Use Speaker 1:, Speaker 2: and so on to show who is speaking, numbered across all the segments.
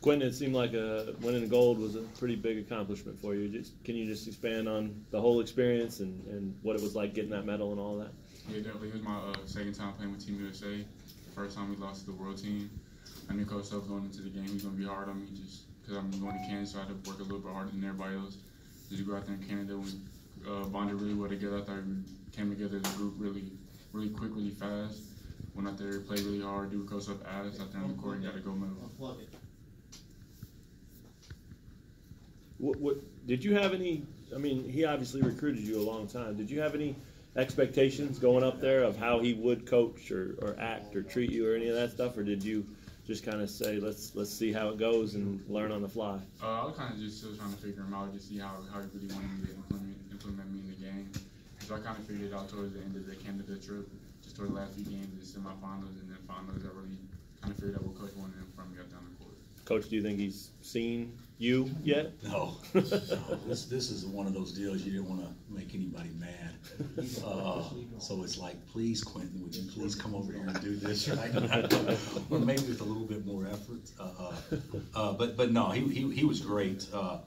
Speaker 1: Quentin, it seemed like winning gold was a pretty big accomplishment for you. Can you just expand on the whole experience and what it was like getting that medal and all that?
Speaker 2: Yeah, definitely. It was my second time playing with Team USA. The first time we lost to the world team. I knew Coach Self going into the game he was going to be hard on me just because I'm going to Canada, so I had to work a little bit harder than everybody else. Just go out there in Canada, we bonded really well together. I thought we came together as a group really quick, really fast. Went out there, played really hard, do what Coach Self asked. Out there on the court, and got a gold medal.
Speaker 1: What did you have any? I mean, he obviously recruited you a long time. Did you have any expectations going up there of how he would coach or act or treat you or any of that stuff, or did you just kind of say let's see how it goes and learn on the fly?
Speaker 2: I was kind of just still trying to figure him out, just see how he really wanted me to implement me in the game. So I kind of figured it out towards the end of the Canada trip, just towards the last few games, the semifinals and then finals. I really kind of figured out what Coach wanted from me out there on the court.
Speaker 1: Coach, do you think he's seen you yet?
Speaker 3: No. This is one of those deals you didn't want to make anybody mad. So it's like, please, Quentin, would you please come over here and do this, right? Or maybe with a little bit more effort. But no, he was great. I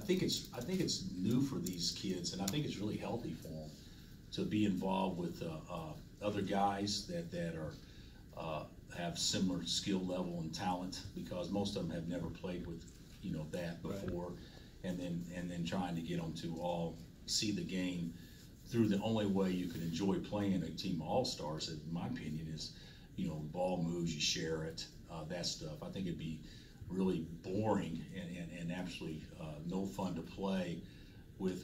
Speaker 3: think it's new for these kids, and I think it's really healthy for them to be involved with other guys that are have similar skill level and talent, because most of them have never played with that before, right. and then trying to get them to all see the game through the only way you can enjoy playing a team of all-stars, in my opinion, is ball moves, you share it, that stuff. I think it'd be really boring and actually no fun to play with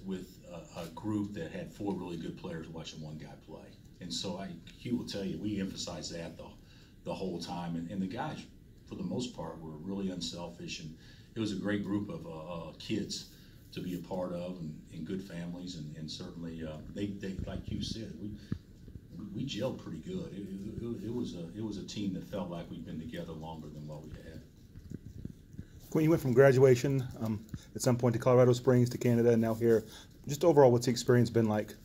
Speaker 3: a group that had 4 really good players watching one guy play. And so Hugh will tell you, we emphasize that the whole time, and the guys, for the most part, were really unselfish, and it was a great group of kids to be a part of, and good families, and certainly they like you said, we gelled pretty good. It was a team that felt like we'd been together longer than what we had.
Speaker 4: Quentin, you went from graduation at some point to Colorado Springs to Canada, and now here. Just overall, what's the experience been like?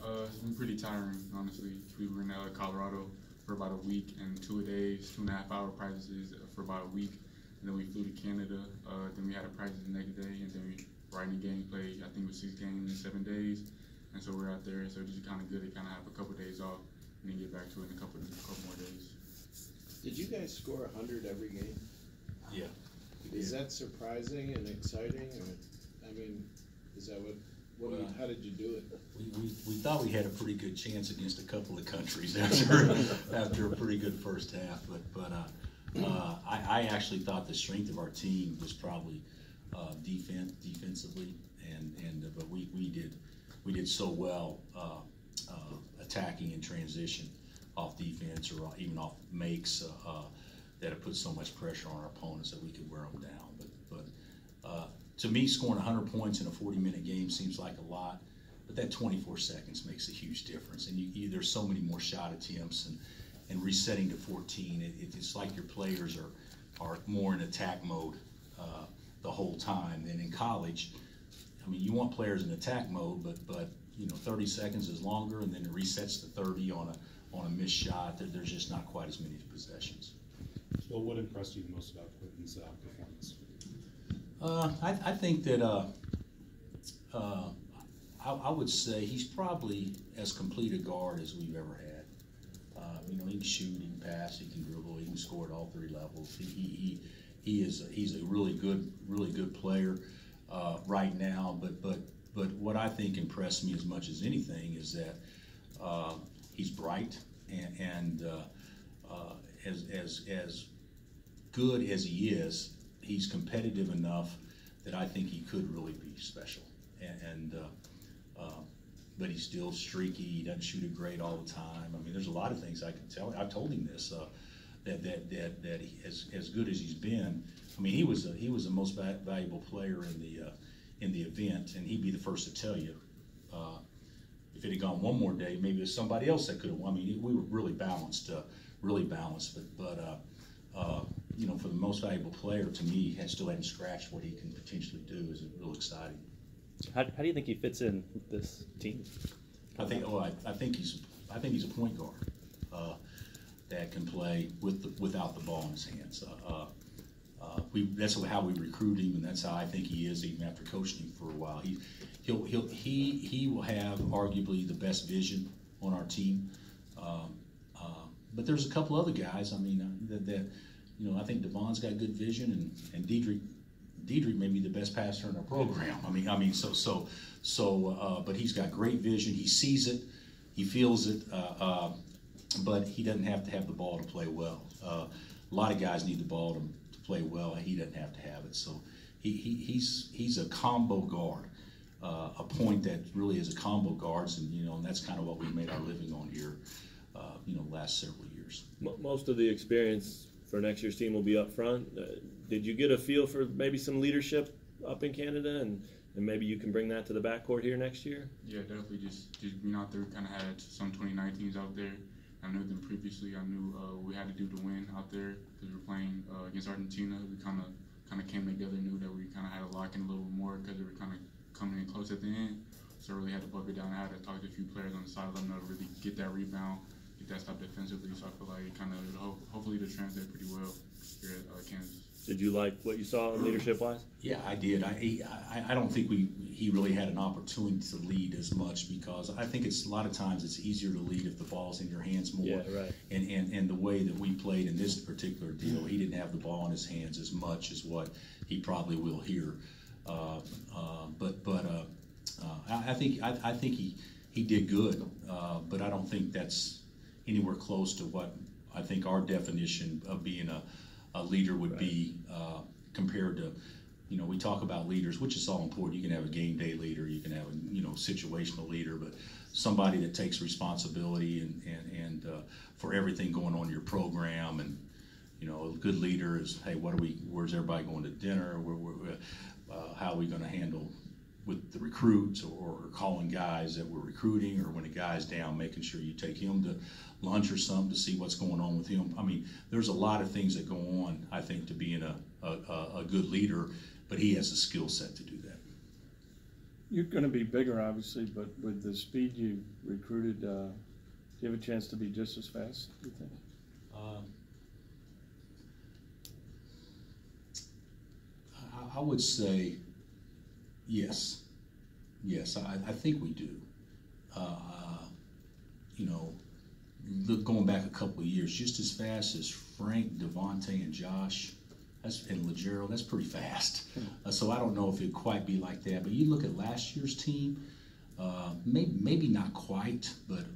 Speaker 2: It's been pretty tiring, honestly. We were in Colorado for about a week and 2 days, 2.5-hour practices for about a week. And then we flew to Canada. Then we had a practice the next day, and then we right in the game played. I think it was 6 games in 7 days. And so we're out there. So it's just kind of good to kind of have a couple of days off and then get back to it in a couple more days.
Speaker 5: Did you guys score 100 every game?
Speaker 3: Yeah.
Speaker 5: Is that surprising and exciting? Or, I mean, is that how did you do it?
Speaker 3: We thought we had a pretty good chance against a couple of countries after a pretty good first half, but I actually thought the strength of our team was probably defensively, but we did so well attacking in transition off defense or even off makes that it put so much pressure on our opponents that we could wear them down. But to me, scoring 100 points in a 40-minute game seems like a lot, but that 24 seconds makes a huge difference. And there's so many more shot attempts, and resetting to 14, it's like your players are more in attack mode the whole time. And in college, I mean, you want players in attack mode, but 30 seconds is longer, and then it resets to 30 on a missed shot. There's just not quite as many possessions.
Speaker 6: Well, what impressed you the most about Quentin's performance?
Speaker 3: I think that I would say he's probably as complete a guard as we've ever had. He can shoot, he can pass, he can dribble, he can score at all 3 levels. He's a really good player right now. But what I think impressed me as much as anything is that he's bright and as good as he is, he's competitive enough that I think he could really be special. But he's still streaky. He doesn't shoot it great all the time. I mean, there's a lot of things I can tell. I've told him this that he, as good as he's been. I mean, he was the most valuable player in the event, and he'd be the first to tell you. If it had gone one more day, maybe it was somebody else that could have won. I mean, we were really balanced. But for the most valuable player, to me, still hadn't scratched what he can potentially do. Is real exciting.
Speaker 1: How do you think he fits in with this team?
Speaker 3: I think he's a point guard that can play without the ball in his hands. That's how we recruit him, and that's how I think he is even after coaching him for a while. He will have arguably the best vision on our team. But there's a couple other guys. I mean, I think Devon's got good vision, and Diedrich may be the best passer in our program. But he's got great vision. He sees it, he feels it, but he doesn't have to have the ball to play well. A lot of guys need the ball to play well, and he doesn't have to have it. So he's a combo guard, a point that really is a combo guards, and that's kind of what we've made our living on here, last several years.
Speaker 1: Most of the experience for next year's team will be up front. Did you get a feel for maybe some leadership up in Canada, and maybe you can bring that to the backcourt here next year?
Speaker 2: Yeah, definitely. Just being out there, kind of had some 2019s out there. I knew them previously. I knew we had to do to win out there because we were playing against Argentina. We kind of came together, knew that we kind of had to lock in a little bit more because they were kind of coming in close at the end. So I really had to buck it down. I had to talk to a few players on the side, let them know to really get that rebound, get that stop defensively. So I feel like it kind of hopefully to translate pretty well here at Kansas.
Speaker 1: Did you like what you saw leadership-wise?
Speaker 3: Yeah, I did. I don't think he really had an opportunity to lead as much, because I think a lot of times it's easier to lead if the ball's in your hands more.
Speaker 1: Yeah, right.
Speaker 3: And the way that we played in this particular deal, he didn't have the ball in his hands as much as what he probably will here. I think he did good, but I don't think that's anywhere close to what I think our definition of being a leader would be, compared to, we talk about leaders, which is all important. You can have a game day leader, you can have a situational leader, but somebody that takes responsibility and for everything going on in your program. And a good leader is, hey, where's everybody going to dinner? How are we going to handle with the recruits, or calling guys that we're recruiting, or when a guy's down, making sure you take him to lunch or something to see what's going on with him. I mean, there's a lot of things that go on, I think, to being a good leader, but he has a skill set to do that.
Speaker 7: You're going to be bigger, obviously, but with the speed you recruited, do you have a chance to be just as fast, do you think?
Speaker 3: I would say yes. Yes, I think we do. Going back a couple of years, just as fast as Frank, Devontae, and Josh, and Legero, that's pretty fast. So I don't know if it'd quite be like that. But you look at last year's team, maybe not quite, but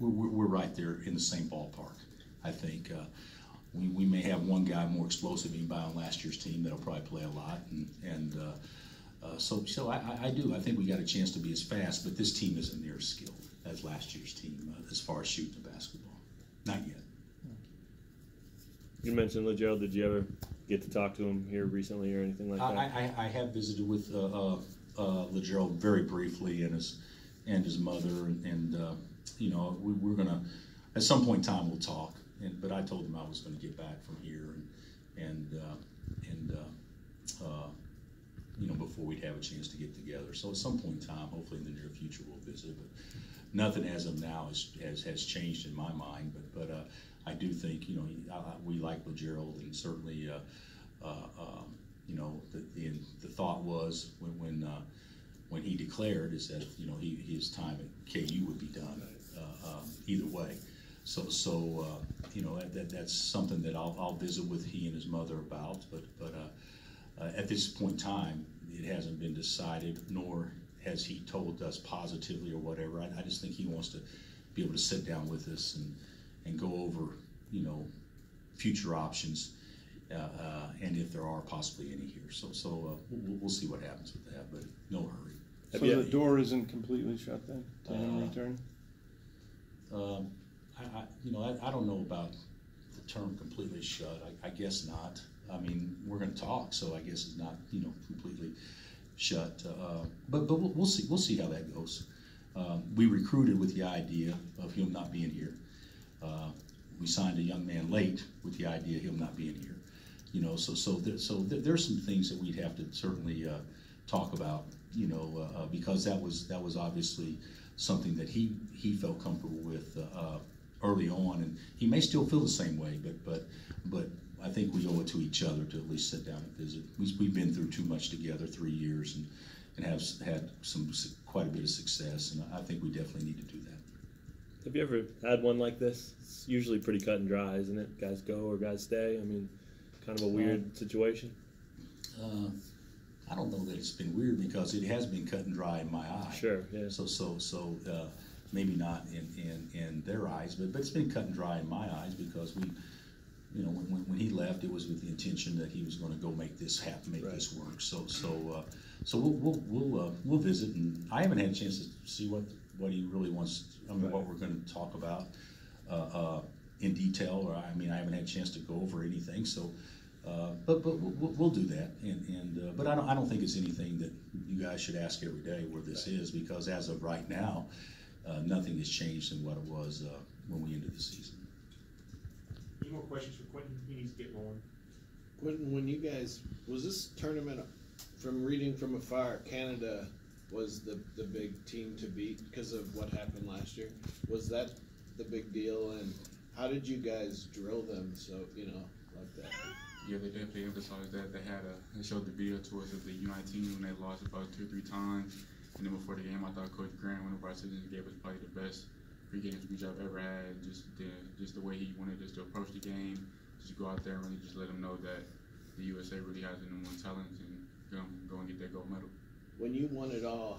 Speaker 3: we're right there in the same ballpark. I think we may have one guy more explosive than anybody on last year's team that'll probably play a lot, so I do. I think we got a chance to be as fast, but this team isn't near as skilled as last year's team as far as shooting the basketball. Not yet.
Speaker 1: You mentioned Legero. Did you ever get to talk to him here recently or anything like that?
Speaker 3: I have visited with Legero very briefly, and his mother, and we're gonna, at some point in time we'll talk. But I told him I was going to get back from here, before we'd have a chance to get together. So at some point in time, hopefully in the near future, we'll visit. But nothing as of now has changed in my mind. But I do think we like Legero, and certainly the thought was when he declared is that his time at KU would be done either way. So that's something that I'll visit with he and his mother about. But at this point in time, it hasn't been decided, nor has he told us positively or whatever. I just think he wants to be able to sit down with us and go over future options, and if there are possibly any here. So we'll see what happens with that, but no hurry.
Speaker 7: So the door isn't completely shut then to him return?
Speaker 3: I don't know about the term completely shut. I guess not. I mean, we're going to talk, so I guess it's not completely shut. But we'll see. We'll see how that goes. We recruited with the idea of him not being here. We signed a young man late with the idea of him not being here. So there's some things that we'd have to certainly talk about. Because that was obviously something that he felt comfortable with early on, and he may still feel the same way. But I think think we owe it to each other to at least sit down and visit. We've been through too much together, 3 years, and have had quite a bit of success, and I think we definitely need to do that.
Speaker 1: Have you ever had one like this? It's usually pretty cut and dry, isn't it? Guys go or guys stay. I mean, kind of a weird situation.
Speaker 3: I don't know that it's been weird because it has been cut and dry in my eye.
Speaker 1: Sure, yeah.
Speaker 3: So maybe not in their eyes, but it's been cut and dry in my eyes because we, you know, when he left, it was with the intention that he was going to go make this happen, make this work. So we'll visit, and I haven't had a chance to see what he really wants. I mean, what we're going to talk about in detail, or I mean, I haven't had a chance to go over anything. So, but we'll do that, but I don't think it's anything that you guys should ask every day where this is, because as of right now, nothing has changed in what it was when we ended the season.
Speaker 8: Any more questions for Quentin? He needs to get rolling.
Speaker 5: Quentin, when you guys, was this tournament, from reading from afar, Canada was the big team to beat because of what happened last year? Was that the big deal, and how did you guys drill them so, you know, like that?
Speaker 2: Yeah, they definitely emphasized that. They showed the video to us of the United team when they lost about 2 or 3 times. And then before the game, I thought Coach Grant, one of our citizens, gave us probably the best pre-game speech I've ever had. Just the way he wanted us to approach the game, just go out there and really just let them know that the USA really has the #1 talent and go and get that gold medal.
Speaker 5: When you won it all,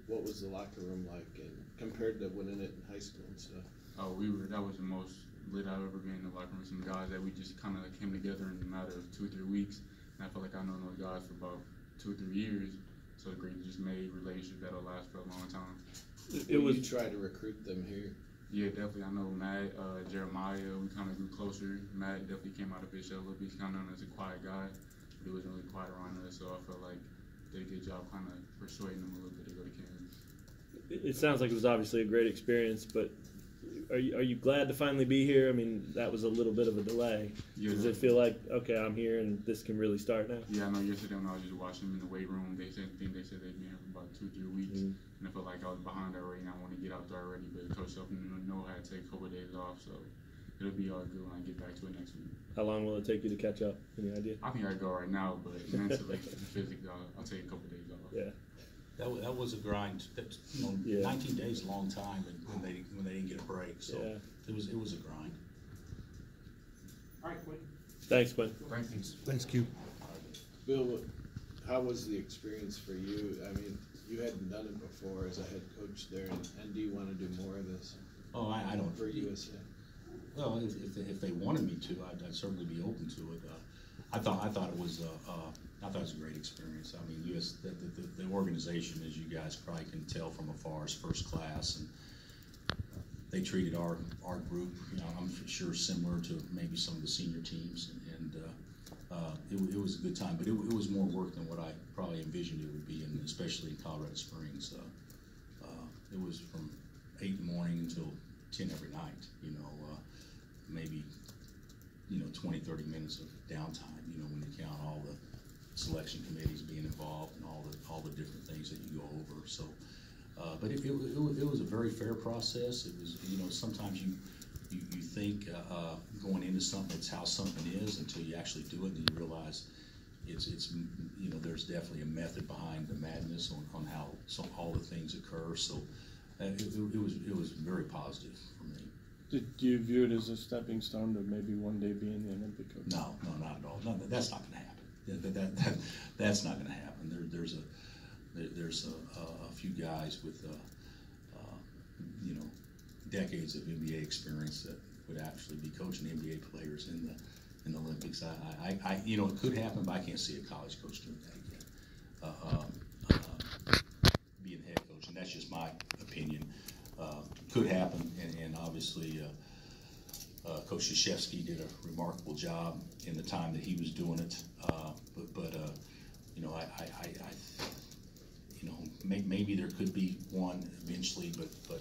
Speaker 5: what was the locker room like, and compared to winning it in high school and stuff?
Speaker 2: Oh, that was the most lit I've ever been in the locker room. Some guys that we just kind of came together in a matter of 2 or 3 weeks, and I felt like I've known those guys for about 2 or 3 years. So the great just made relationships that'll last for a long time.
Speaker 5: You try to recruit them here?
Speaker 2: Yeah, definitely. I know Matt, Jeremiah, we kind of grew closer. Matt definitely came out of his shell a little bit. He's kind of known as a quiet guy, but he wasn't really quiet around us. So I felt like they did a good job kind of persuading him a little bit to go to Kansas.
Speaker 1: It sounds like it was obviously a great experience, but are you glad to finally be here? I mean, that was a little bit of a delay.
Speaker 2: Yeah,
Speaker 1: Does it feel like, okay, I'm here and this can really start now?
Speaker 2: Yeah, I know yesterday when I was just watching them in the weight room, they said they'd been here for about 2 or 3 weeks, and I felt like I was behind already and I want to get out there already, but Coach Selfie know how to take a couple of days off, so it'll be all good when I get back to it next week.
Speaker 1: How long will it take you to catch up? Any idea?
Speaker 2: I think I go right now, but mentally and physically, I'll take a couple of days off.
Speaker 1: Yeah.
Speaker 3: That was a grind. That, 19 days is a long time when they didn't get a break. So it was a grind.
Speaker 8: All right, Quentin.
Speaker 1: Thanks, Quentin.
Speaker 2: Thanks.
Speaker 4: Thanks, Q.
Speaker 5: Bill, how was the experience for you? I mean, you hadn't done it before as a head coach there, and do you want to do more of this?
Speaker 3: Oh, I don't.
Speaker 5: For USA?
Speaker 3: Well, if they wanted me to, I'd certainly be open to it. I thought it was a great experience. I mean, the organization, as you guys probably can tell from afar, is first class, and they treated our group, I'm sure similar to maybe some of the senior teams, and it was a good time. But it was more work than what I probably envisioned it would be, and especially in Colorado Springs. It was from 8 in the morning until 10 every night. Maybe 20, 30 minutes of downtime. When you count all the selection committees being involved and all the different things that you go over. So, but it was a very fair process. It was, sometimes you think going into something, it's how something is until you actually do it, and you realize it's there's definitely a method behind the madness on how all the things occur. So it was very positive for me.
Speaker 7: Did you view it as a stepping stone to maybe one day be in the Olympic coach?
Speaker 3: No, not at all. No, that's not going to happen. That's not going to happen. There's a few guys with decades of NBA experience that would actually be coaching NBA players in the Olympics. It could happen, but I can't see a college coach doing that again. Being the head coach, and that's just my opinion. Could happen, and obviously Coach Krzyzewski did a remarkable job in the time that he was doing it. Maybe there could be one eventually, but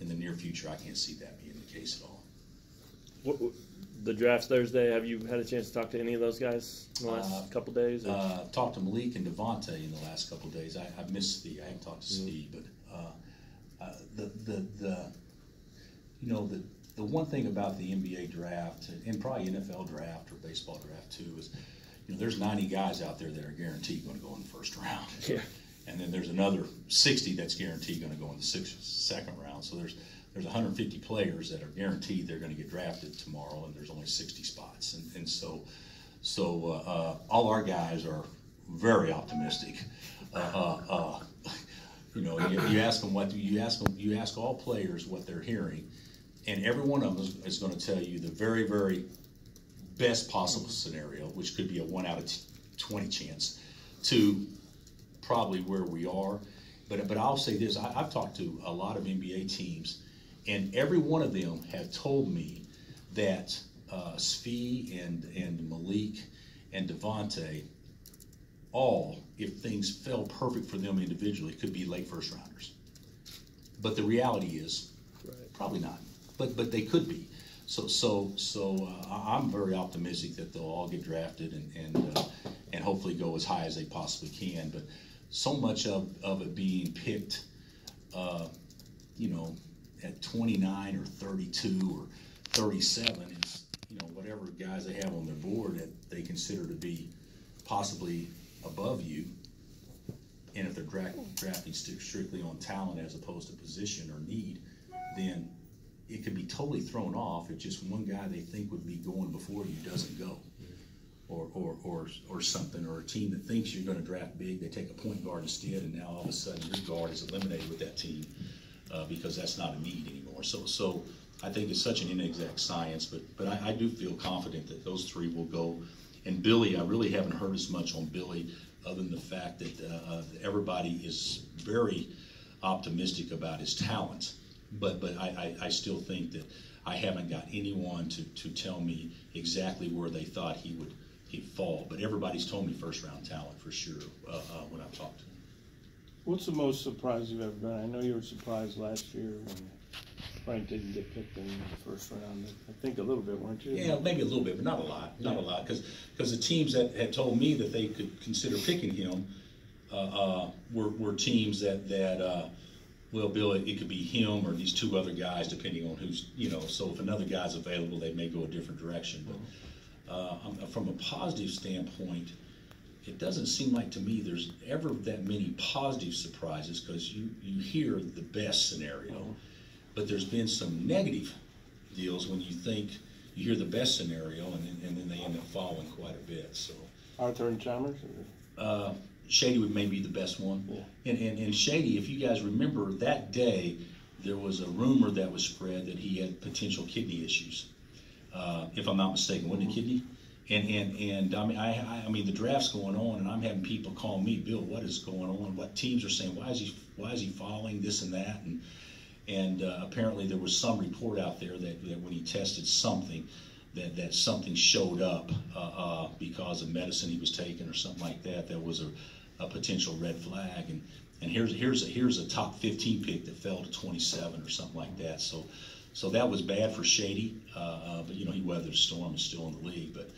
Speaker 3: in the near future, I can't see that being the case at all.
Speaker 1: The draft's Thursday. Have you had a chance to talk to any of those guys in the last couple days?
Speaker 3: Talked to Malik and Devontae in the last couple of days. I missed Steve. I haven't talked to Steve, but the the one thing about the NBA draft, and probably NFL draft or baseball draft too, is, you know, there's 90 guys out there that are guaranteed going to go in the first round.
Speaker 1: Yeah.
Speaker 3: And then there's another 60 that's guaranteed going to go in the second round. So there's 150 players that are guaranteed they're going to get drafted tomorrow, and there's only 60 spots. And so all our guys are very optimistic. You know, you ask them you ask all players what they're hearing, and every one of them is going to tell you the very, very best possible scenario, which could be a 1 out of 20 chance, to probably where we are. But I'll say this: I've talked to a lot of NBA teams, and every one of them have told me that Svi and Malik and Devontae, all, if things fell perfect for them individually, could be late first rounders. But the reality is, probably not. But they could be. So I'm very optimistic that they'll all get drafted and hopefully go as high as they possibly can. But so much of it being picked, you know, at 29 or 32 or 37 is, you know, whatever guys they have on their board that they consider to be possibly above you. And if they're drafting strictly on talent as opposed to position or need, then it could be totally thrown off if just one guy they think would be going before you doesn't go, or something, or a team that thinks you're going to draft big, they take a point guard instead, and now all of a sudden your guard is eliminated with that team because that's not a need anymore. So I think it's such an inexact science, but I do feel confident that those three will go. And Billy, I really haven't heard as much on Billy, other than the fact that everybody is very optimistic about his talent. But I still think that I haven't got anyone to tell me exactly where they thought he'd fall. But everybody's told me first round talent for sure when I've talked to him.
Speaker 7: What's the most surprise you've ever been? I know you were surprised last year when Frank didn't get picked in the first round. I think a little bit, weren't you? Yeah,
Speaker 3: maybe a little bit, but not a lot. Not a lot, because the teams that had told me that they could consider picking him were teams that well, Bill, it could be him or these two other guys, depending on who's, you know. So if another guy's available, they may go a different direction. But from a positive standpoint, it doesn't seem like to me there's ever that many positive surprises, because you hear the best scenario, but there's been some negative deals when you think you hear the best scenario and then they end up falling quite a bit. So
Speaker 7: Arthur and Chalmers?
Speaker 3: Shady would maybe be the best one. Yeah. And Shady, if you guys remember, that day there was a rumor that was spread that he had potential kidney issues. If I'm not mistaken, wasn't it kidney? And I mean the draft's going on, and I'm having people call me, Bill, what is going on? What teams are saying? Why is he falling? This and that, and apparently there was some report out there that when he tested something, that something showed up because of medicine he was taking or something like that. That was a potential red flag. And here's a top 15 pick that fell to 27 or something like that. So that was bad for Shady. But you know, he weathered the storm, is still in the league. But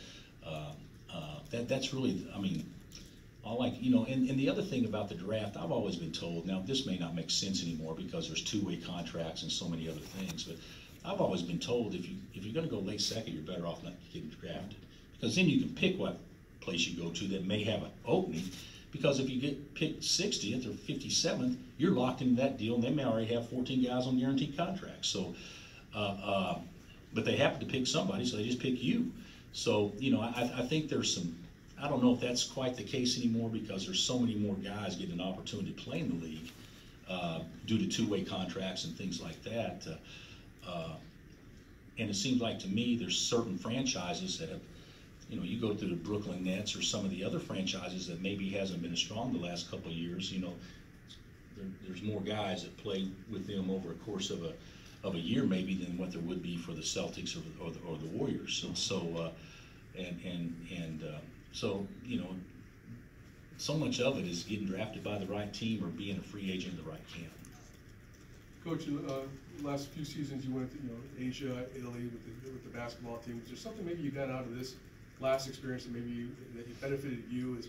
Speaker 3: that's really, I mean, you know, and the other thing about the draft, I've always been told, now this may not make sense anymore because there's two-way contracts and so many other things, but I've always been told if you're going to go late second, you're better off not getting drafted, because then you can pick what place you go to that may have an opening. Because if you get picked 60th or 57th, you're locked into that deal, and they may already have 14 guys on guaranteed contracts. So, but they happen to pick somebody, so they just pick you. So, you know, I think there's some. I don't know if that's quite the case anymore, because there's so many more guys getting an opportunity to play in the league due to two-way contracts and things like that. And it seems like to me there's certain franchises that have, you know, you go to the Brooklyn Nets or some of the other franchises that maybe hasn't been as strong the last couple of years. You know, there's more guys that play with them over a course of a year maybe than what there would be for the Celtics or the Warriors. So you know, so much of it is getting drafted by the right team or being a free agent in the right camp.
Speaker 9: Coach, last few seasons you went to, you know, Asia, Italy with the basketball team. Is there something maybe you got out of this last experience that maybe that it benefited you as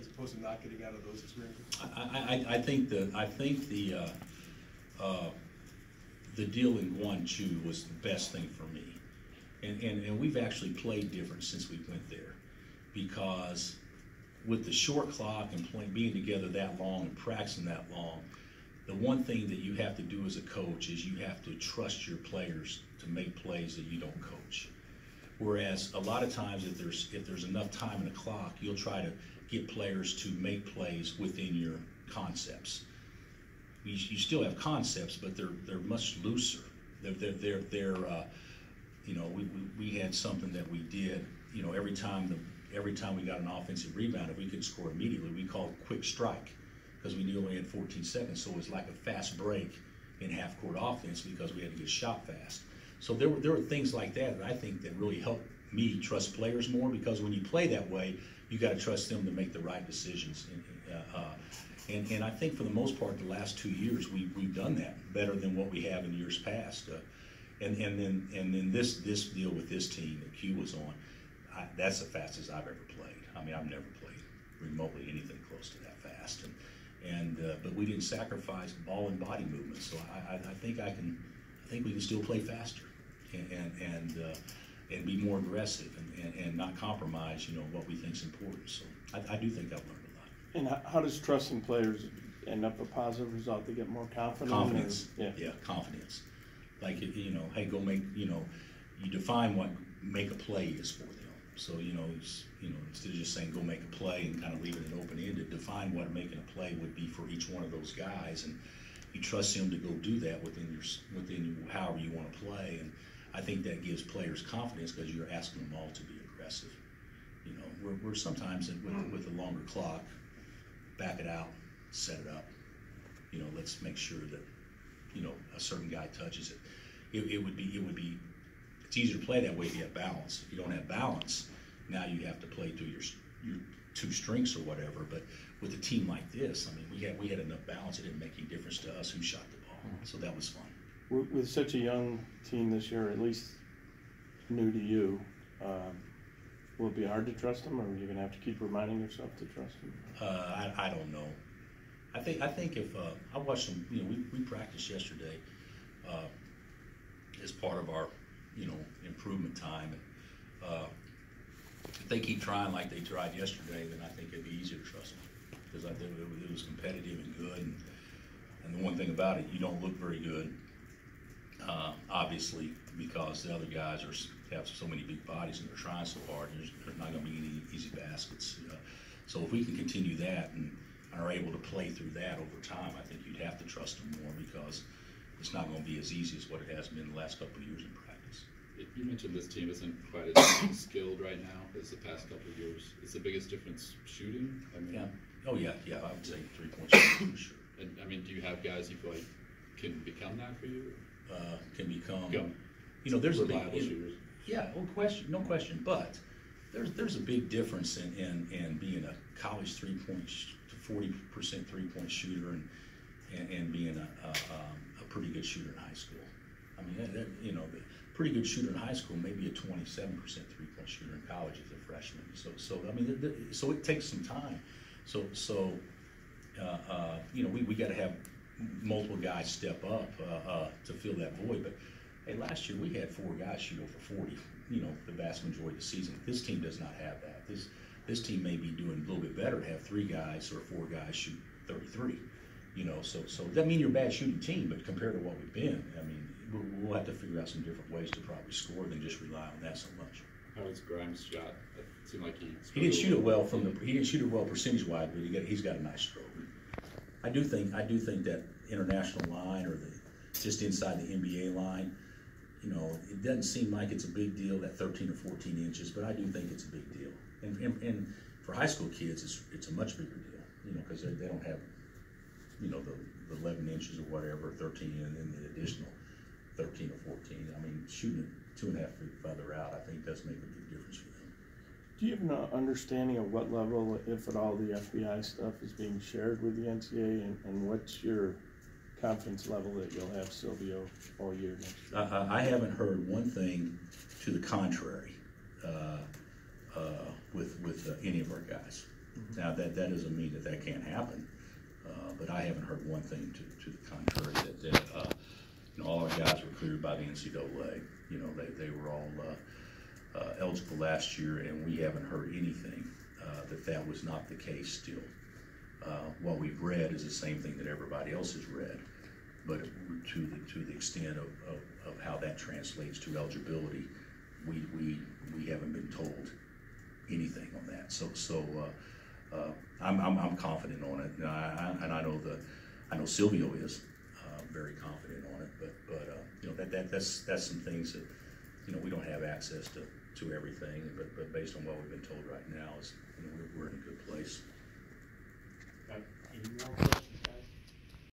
Speaker 9: opposed to not getting out of those experiences?
Speaker 3: I think the deal in Guangzhou was the best thing for me. And we've actually played different since we went there, because with the short clock and being together that long and practicing that long, the one thing that you have to do as a coach is you have to trust your players to make plays that you don't coach. Whereas a lot of times if there's enough time in the clock, you'll try to get players to make plays within your concepts. You still have concepts, but they're much looser. You know, we had something that we did. You know, every time we got an offensive rebound, if we could score immediately, we called quick strike, because we knew we only had 14 seconds. So it was like a fast break in half-court offense, because we had to get shot fast. So there were things like that I think that really helped me trust players more, because when you play that way, you got to trust them to make the right decisions. And I think for the most part, the last 2 years, we've done that better than what we have in years past. And then this deal with this team that Q was on, that's the fastest I've ever played. I mean, I've never played remotely anything close to that fast. But we didn't sacrifice ball and body movement, so I think we can still play faster and be more aggressive and not compromise, you know, what we think is important. So I do think I've learned a lot.
Speaker 7: And how does trusting players end up a positive result? They get more confident?
Speaker 3: Confidence.
Speaker 7: Yeah,
Speaker 3: Confidence. Like, you know, hey, go make, you know, you define what make a play is for them. So, you know, instead of just saying go make a play and kind of leaving it open-ended, define what making a play would be for each one of those guys, and you trust them to go do that within however you want to play. And I think that gives players confidence, because you're asking them all to be aggressive. You know, we're sometimes with a longer clock, back it out, set it up. You know, let's make sure that, you know, a certain guy touches it. It's easier to play that way if you have balance. If you don't have balance, now you have to play through your two strengths or whatever. But with a team like this, I mean, we had enough balance. It didn't make any difference to us who shot the ball. So that was fun.
Speaker 7: With such a young team this year, at least new to you, will it be hard to trust them, or are you going to have to keep reminding yourself to trust them?
Speaker 3: I don't know. I think if I watched them, you know, we practiced yesterday as part of our, you know, improvement time. And if they keep trying like they tried yesterday, then I think it'd be easier to trust them, because I think it was competitive and good. And the one thing about it, you don't look very good, obviously, because the other guys have so many big bodies and they're trying so hard. There's not going to be any easy baskets. So if we can continue that and are able to play through that over time, I think you'd have to trust them more, because it's not going to be as easy as what it has been the last couple of years in practice.
Speaker 10: You mentioned this team isn't quite as skilled right now as the past couple of years. Is the biggest difference shooting? I mean,
Speaker 3: yeah. Oh yeah. I would say 3-point shooting for sure.
Speaker 10: And I mean, do you have guys you feel like can become that for you?
Speaker 3: Can become. You know, there's
Speaker 10: reliable shooters.
Speaker 3: Yeah, no question. But there's a big difference in being a college 3-point to 40% 3-point shooter and being a pretty good shooter in high school. I mean, you know, the pretty good shooter in high school may be a 27% 3-point shooter in college as a freshman. So I mean, so it takes some time. So you know, we got to have multiple guys step up to fill that void. But hey, last year we had 4 guys shoot over 40. You know, the vast majority of the season. This team does not have that. This team may be doing a little bit better to have 3 guys or 4 guys shoot 33. You know, so that means you're a bad shooting team, but compared to what we've been, I mean, we'll have to figure out some different ways to probably score than just rely on that so much.
Speaker 10: How was Grimes' shot? It seemed like he
Speaker 3: didn't shoot it well he didn't shoot it well percentage-wise, but he's got a nice stroke. I do think that international line, or just inside the NBA line, you know, it doesn't seem like it's a big deal, that 13 or 14 inches, but I do think it's a big deal. And for high school kids, it's a much bigger deal, you know, because they don't have, you know, the 11 inches or whatever, 13, and then the additional 13 or 14. I mean, shooting it 2.5 feet further out, I think does make a big difference for them.
Speaker 7: Do you have an understanding of what level, if at all, the FBI stuff is being shared with the NCAA, and what's your confidence level that you'll have Silvio all year next year?
Speaker 3: I haven't heard one thing to the contrary with any of our guys. Mm-hmm. Now that doesn't mean that can't happen, but I haven't heard one thing to the contrary all our guys were cleared by the NCAA. You know, they were all eligible last year, and we haven't heard anything that was not the case still. What we've read is the same thing that everybody else has read, but to the extent of how that translates to eligibility, we haven't been told anything on that. So I'm confident on it, and I know Silvio is very confident on it. But you know, that's some things that, you know, we don't have access to everything. But based on what we've been told right now, is, you know, we're in a good place.
Speaker 8: Any more questions, guys?